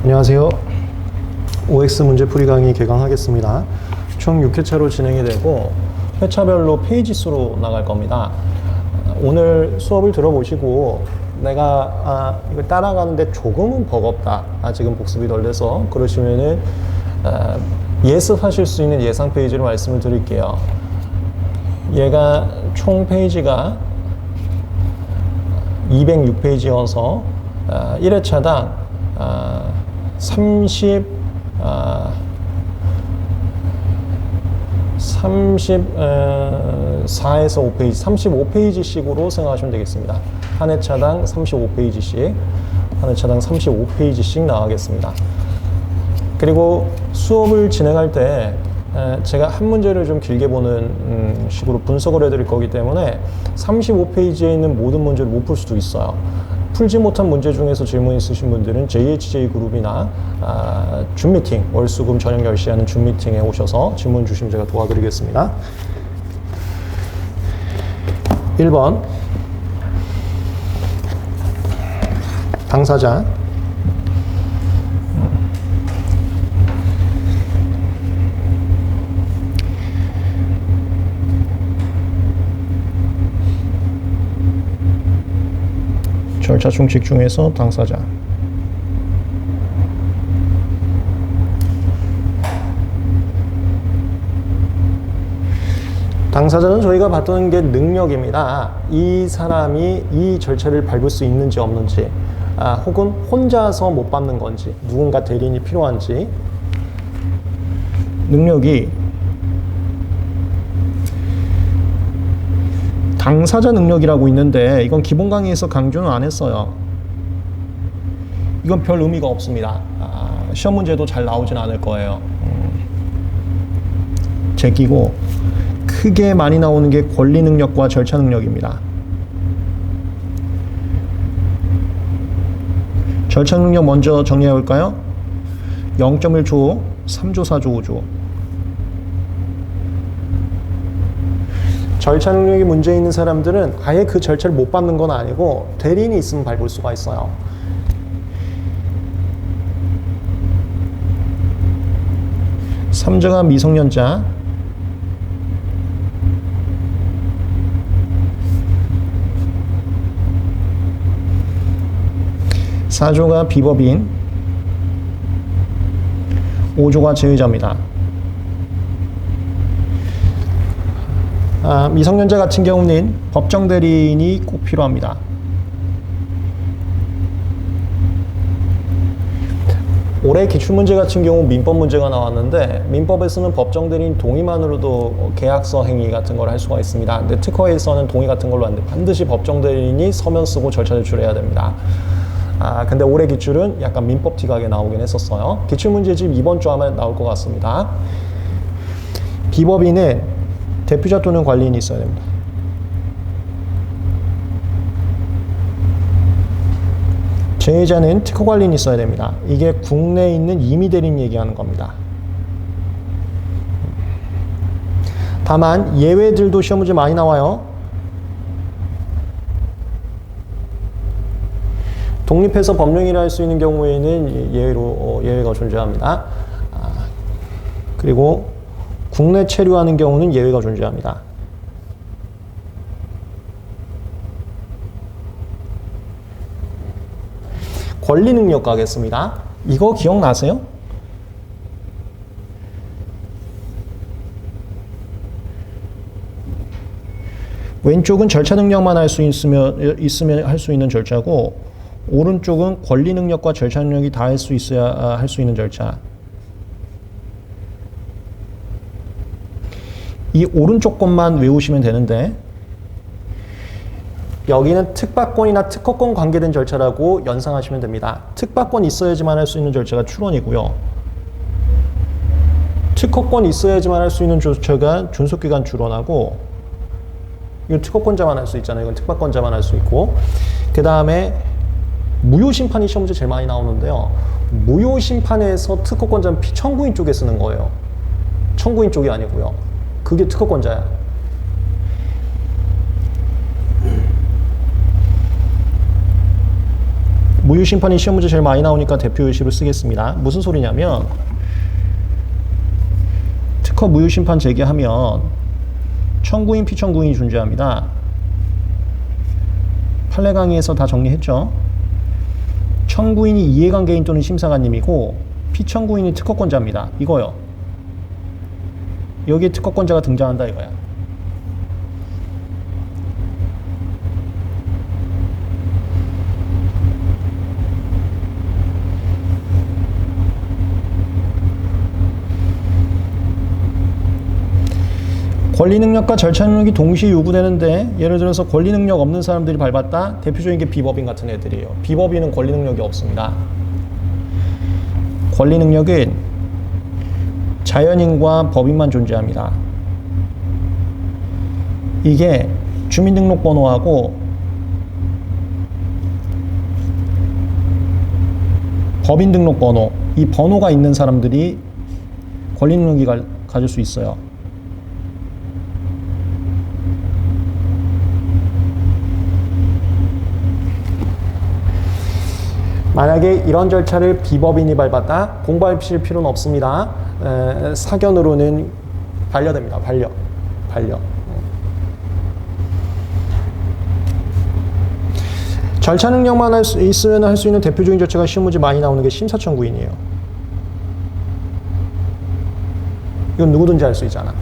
안녕하세요. OX 문제풀이 강의 개강하겠습니다. 총 6회차로 진행이 되고 회차별로 페이지 수로 나갈 겁니다. 오늘 수업을 들어보시고 내가 이걸 따라가는데 조금은 버겁다, 지금 복습이 덜 돼서 그러시면은 예습하실 수 있는 예상 페이지로 말씀을 드릴게요. 얘가 총 페이지가 206페이지여서 1회차당 34에서 5페이지, 35페이지씩으로 생각하시면 되겠습니다. 한 회차당 35페이지씩, 한 회차당 35페이지씩 나가겠습니다. 그리고 수업을 진행할 때 제가 한 문제를 좀 길게 보는 식으로 분석을 해드릴 거기 때문에 35페이지에 있는 모든 문제를 못 풀 수도 있어요. 풀지 못한 문제 중에서 질문 있으신 분들은 JHJ 그룹이나 줌 미팅, 월수금 저녁 10시에 하는 줌 미팅에 오셔서 질문 주시면 제가 도와드리겠습니다. 1번 당사자 절차 충칙 중에서 당사자 당사자는 저희가 봤던 게 능력입니다. 이 사람이 이 절차를 밟을 수 있는지 없는지, 혹은 혼자서 못 밟는 건지, 누군가 대리인이 필요한지. 능력이 당사자 능력이라고 있는데 이건 기본 강의에서 강조는 안 했어요. 이건 별 의미가 없습니다. 시험 문제도 잘 나오진 않을 거예요. 제끼고 크게 많이 나오는 게 권리 능력과 절차 능력입니다. 절차 능력 먼저 정리해 볼까요? 0.1조, 3조, 4조, 5조. 절차 능력이 문제 있는 사람들은 아예 그 절차를 못 밟는 건 아니고 대리인이 있으면 밟을 수가 있어요. 삼조가 미성년자, 4조가 비법인, 5조가 제의자입니다. 미성년자 같은 경우는 법정 대리인이 꼭 필요합니다. 올해 기출문제 같은 경우 민법 문제가 나왔는데 민법에서는 법정 대리인 동의만으로도 계약서 행위 같은 걸 할 수가 있습니다. 근데 특허에서는 동의 같은 걸로 안 돼. 반드시 법정 대리인이 서면 쓰고 절차 제출해야 됩니다. 근데 올해 기출은 약간 민법 티각에 나오긴 했었어요. 기출문제집 이번 주 아마 나올 것 같습니다. 비법인은 대표자 또는 관리인이 있어야 됩니다. 제의자는 특허 관리인이 있어야 됩니다. 이게 국내에 있는 임의 대리인 얘기하는 겁니다. 다만 예외들도 시험 문제 많이 나와요. 독립해서 법령일을 할 수 있는 경우에는 예외가 존재합니다. 그리고 국내 체류하는 경우는 예외가 존재합니다. 권리 능력 가겠습니다. 이거 기억나세요? 왼쪽은 절차 능력만 할 수 있으면 할 수 있는 절차고, 오른쪽은 권리 능력과 절차 능력이 다 할 수 있어야 할 수 있는 절차. 이 오른쪽 것만 외우시면 되는데, 여기는 특박권이나 특허권 관계된 절차라고 연상하시면 됩니다. 특박권 있어야지만 할 수 있는 절차가 출원이고요. 특허권 있어야지만 할 수 있는 절차가 준속기간 출원하고, 이건 특허권자만 할 수 있잖아요. 이건 특박권자만 할 수 있고, 그 다음에 무효심판이 시험 문제 제일 많이 나오는데요. 무효심판에서 특허권자는 피청구인 쪽에 쓰는 거예요. 청구인 쪽이 아니고요. 그게 특허권자야. 무효심판이 시험 문제 제일 많이 나오니까 대표 예시로 쓰겠습니다. 무슨 소리냐면 특허 무효심판 제기하면 청구인, 피청구인이 존재합니다. 판례 강의에서 다 정리했죠. 청구인이 이해관계인 또는 심사관님이고 피청구인이 특허권자입니다. 이거요. 여기에 특허권자가 등장한다 이거야. 권리 능력과 절차 능력이 동시에 요구되는데 예를 들어서 권리 능력 없는 사람들이 밟았다. 대표적인 게 비법인 같은 애들이에요. 비법인은 권리 능력이 없습니다. 권리 능력은 자연인과 법인만 존재합니다. 이게 주민등록번호하고 법인등록번호, 이 번호가 있는 사람들이 권리 능력이 가질 수 있어요. 만약에 이런 절차를 비법인이 밟았다, 공부하실 필요는 없습니다. 사견으로는 반려됩니다. 반려. 절차 능력만 있으면 할 수 있는 대표적인 절차가 시험 문제 많이 나오는 게 심사청구인이에요. 이건 누구든지 할 수 있잖아.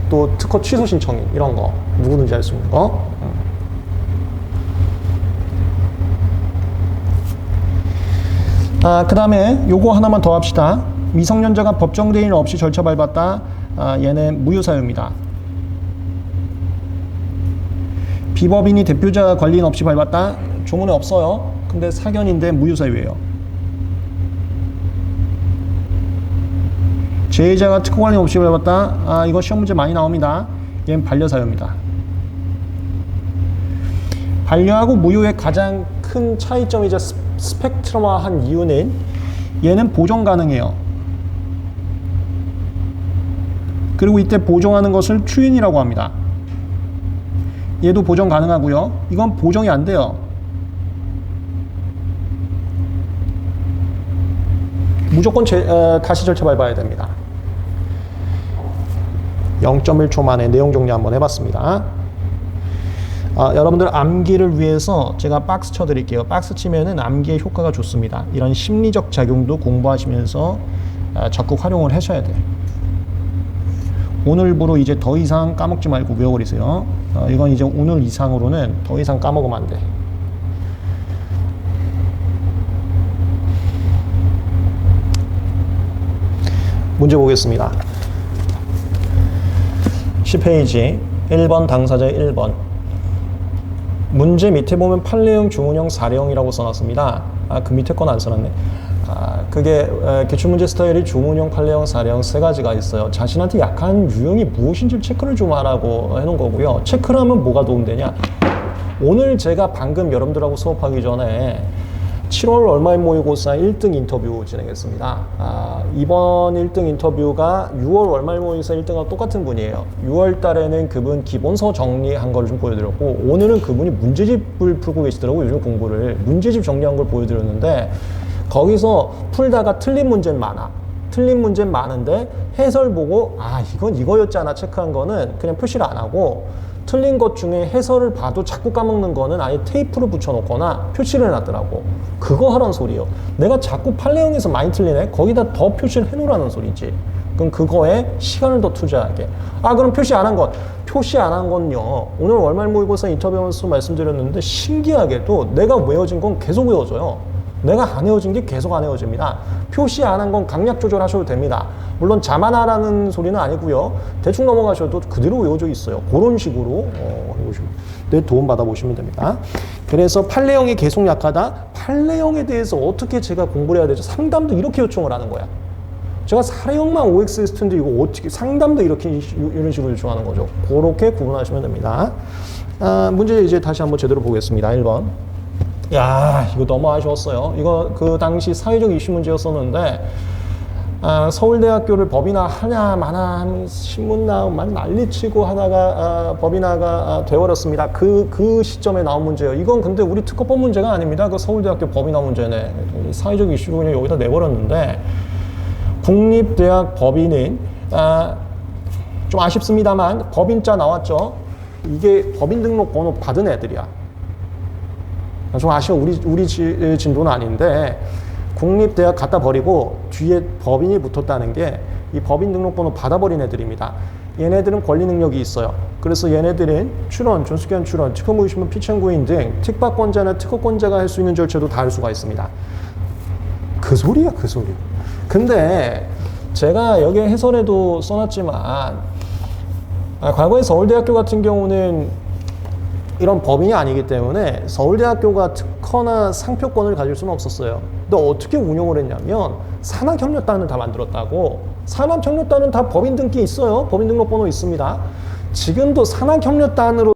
또 특허 취소 신청인 이런 거 누구든지 할 수 있는 거. 그 다음에 요거 하나만 더 합시다. 미성년자가 법정 대리인 없이 절차 밟았다. 얘는 무효사유입니다. 비법인이 대표자 관리인 없이 밟았다. 조문에 없어요. 근데 사견인데 무효사유예요. 제의자가 특허 관리인 없이 밟았다. 이거 시험 문제 많이 나옵니다. 얘는 반려사유입니다. 반려하고 무효의 가장 큰 차이점이자 스펙트럼화한 이유는 얘는 보정 가능해요. 그리고 이때 보정하는 것을 추인이라고 합니다. 얘도 보정 가능하고요. 이건 보정이 안 돼요. 무조건 다시 절차 밟아야 됩니다. 0.1초 만에 내용 정리 한번 해봤습니다. 여러분들 암기를 위해서 제가 박스 쳐드릴게요. 박스 치면은 암기에 효과가 좋습니다. 이런 심리적 작용도 공부하시면서 적극 활용을 하셔야 돼요. 오늘부로 이제 더 이상 까먹지 말고 외워버리세요. 이건 이제 오늘 이상으로는 더 이상 까먹으면 안 돼. 문제 보겠습니다. 10페이지 1번 당사자 1번. 문제 밑에 보면 판례형, 주문형, 사례형이라고 써놨습니다. 그 밑에 건 안 써놨네. 그게 기출문제 스타일이 주문형, 판례형, 사례형 세 가지가 있어요. 자신한테 약한 유형이 무엇인지 체크를 좀 하라고 해놓은 거고요. 체크를 하면 뭐가 도움되냐? 오늘 제가 방금 여러분들하고 수업하기 전에 7월 얼마인 모의고사 1등 인터뷰 진행했습니다. 이번 1등 인터뷰가 6월 얼마인 모의고사 1등하고 똑같은 분이에요. 6월 달에는 그분 기본서 정리한 걸 좀 보여드렸고, 오늘은 그분이 문제집을 풀고 계시더라고요. 요즘 공부를. 문제집 정리한 걸 보여드렸는데, 거기서 풀다가 틀린 문제는 많아. 틀린 문제는 많은데 해설 보고 이건 이거였잖아 체크한 거는 그냥 표시를 안 하고, 틀린 것 중에 해설을 봐도 자꾸 까먹는 거는 아예 테이프로 붙여놓거나 표시를 해놨더라고. 그거 하라는 소리예요. 내가 자꾸 판례형에서 많이 틀리네? 거기다 더 표시를 해놓으라는 소리지. 그럼 그거에 시간을 더 투자하게. 그럼 표시 안 한 것. 표시 안 한 건요. 오늘 월말 모의고사 인터뷰하면서 말씀드렸는데 신기하게도 내가 외워진 건 계속 외워져요. 내가 안 외워진 게 계속 안 외워집니다. 표시 안 한 건 강약 조절하셔도 됩니다. 물론 자만하라는 소리는 아니고요. 대충 넘어가셔도 그대로 외워져 있어요. 그런 식으로 내 도움 받아보시면 됩니다. 그래서 판례형이 계속 약하다? 판례형에 대해서 어떻게 제가 공부를 해야 되죠? 상담도 이렇게 요청을 하는 거야. 제가 사례형만 OX 했을 텐데 이거 어떻게 상담도 이렇게 이런 식으로 요청하는 거죠. 그렇게 구분하시면 됩니다. 문제 이제 다시 한번 제대로 보겠습니다. 1번. 이거 너무 아쉬웠어요. 이거 그 당시 사회적 이슈 문제였었는데 서울대학교를 법인화 하냐 마냐 신문 나오면 난리치고 하다가 법인화가 되어버렸습니다. 그 시점에 나온 문제예요. 이건 근데 우리 특허법 문제가 아닙니다. 그 서울대학교 법인화 문제네. 사회적 이슈로 그냥 여기다 내버렸는데, 국립대학 법인은 좀 아쉽습니다만 법인자 나왔죠. 이게 법인 등록 번호 받은 애들이야. 좀 아쉬워. 우리 진도는 아닌데, 국립대학 갖다 버리고 뒤에 법인이 붙었다는 게 이 법인 등록번호 받아버린 애들입니다. 얘네들은 권리 능력이 있어요. 그래서 얘네들은 출원, 존속기한 출원, 특허무효신문 피청구인 등 특박권자나 특허권자가 할 수 있는 절차도 다 할 수가 있습니다. 그 소리야, 그 소리. 근데 제가 여기 해설에도 써놨지만 과거에 서울대학교 같은 경우는 이런 법인이 아니기 때문에 서울대학교가 특허나 상표권을 가질 수는 없었어요. 근데 어떻게 운영을 했냐면 산학협력단을 다 만들었다고. 산학협력단은 다 법인 등기 있어요. 법인 등록번호 있습니다. 지금도 산학협력단으로